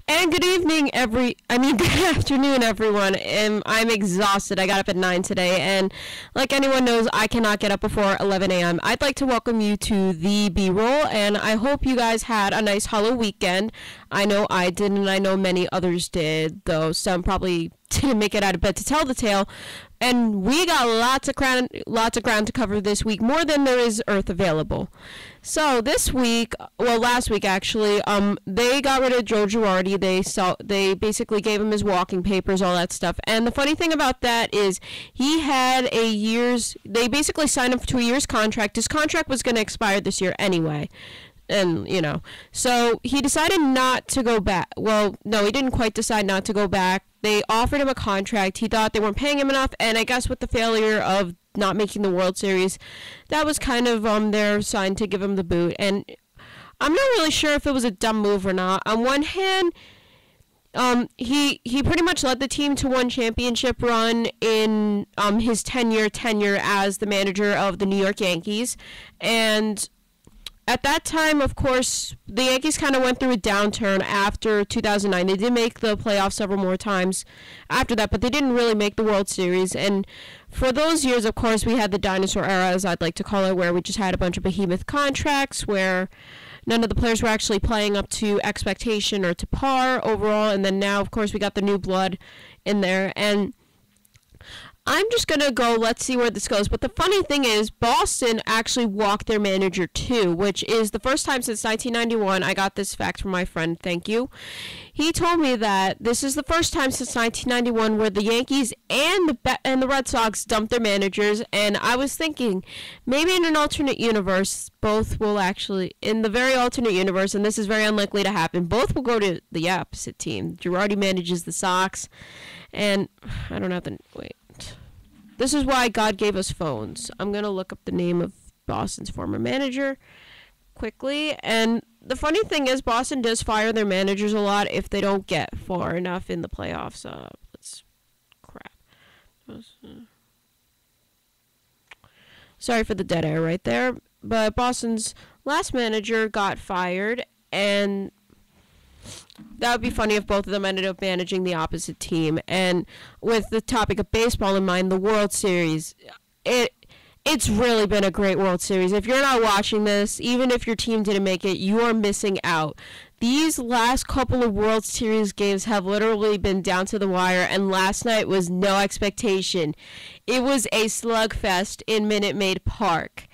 And good evening, good afternoon, everyone. I'm exhausted. I got up at 9 today, and like anyone knows, I cannot get up before 11 a.m. I'd like to welcome you to the B-Roll, and I hope you guys had a nice Halloween weekend. I know I did, and I know many others did, though some probably didn't make it out of bed to tell the tale. And we got lots of ground to cover this week, more than there is Earth available. So this week, well, last week actually, they got rid of Joe Girardi. They basically gave him his walking papers, all that stuff. And the funny thing about that is he had they basically signed him to a year's contract. His contract was going to expire this year anyway. And, so he decided not to go back. Well, no, he didn't quite decide not to go back. They offered him a contract. He thought they weren't paying him enough, and I guess with the failure of not making the World Series, that was kind of their sign to give him the boot. And I'm not really sure if it was a dumb move or not. On one hand, he pretty much led the team to one championship run in his tenure as the manager of the New York Yankees, and at that time, of course, the Yankees kind of went through a downturn after 2009. They did make the playoffs several more times after that, but they didn't really make the World Series. And for those years, of course, we had the dinosaur era, as I'd like to call it, where we just had a bunch of behemoth contracts, where none of the players were actually playing up to expectation or to par overall. And then now, of course, we got the new blood in there. And I'm just going to go, let's see where this goes. But the funny thing is, Boston actually walked their manager too, which is the first time since 1991. I got this fact from my friend, thank you. He told me that this is the first time since 1991 where the Yankees and the Red Sox dumped their managers. And I was thinking, maybe in an alternate universe, both will actually, in the very alternate universe, and this is very unlikely to happen, both will go to the opposite team. Girardi manages the Sox, and I don't have to, wait. This is why God gave us phones. I'm going to look up the name of Boston's former manager quickly. And the funny thing is, Boston does fire their managers a lot if they don't get far enough in the playoffs. Sorry for the dead air right there. But Boston's last manager got fired, and that would be funny if both of them ended up managing the opposite team. And with the topic of baseball in mind, the World Series, it's really been a great World Series. If you're not watching this, even if your team didn't make it, you are missing out. These last couple of World Series games have literally been down to the wire, and last night was no expectation. It was a slugfest in Minute Maid Park.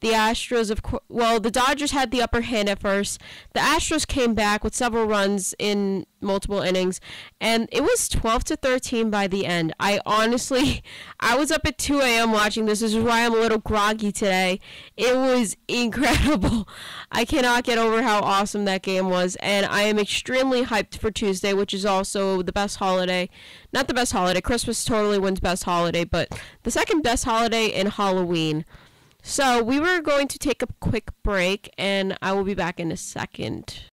The Astros, the Dodgers had the upper hand at first. The Astros came back with several runs in multiple innings, and it was 12-13 by the end. I was up at 2 a.m. watching this. This is why I'm a little groggy today. It was incredible. I cannot get over how awesome that game was, and I am extremely hyped for Tuesday, which is also the best holiday. Not the best holiday. Christmas totally wins best holiday, but the second best holiday in Halloween. So we were going to take a quick break, and I will be back in a second.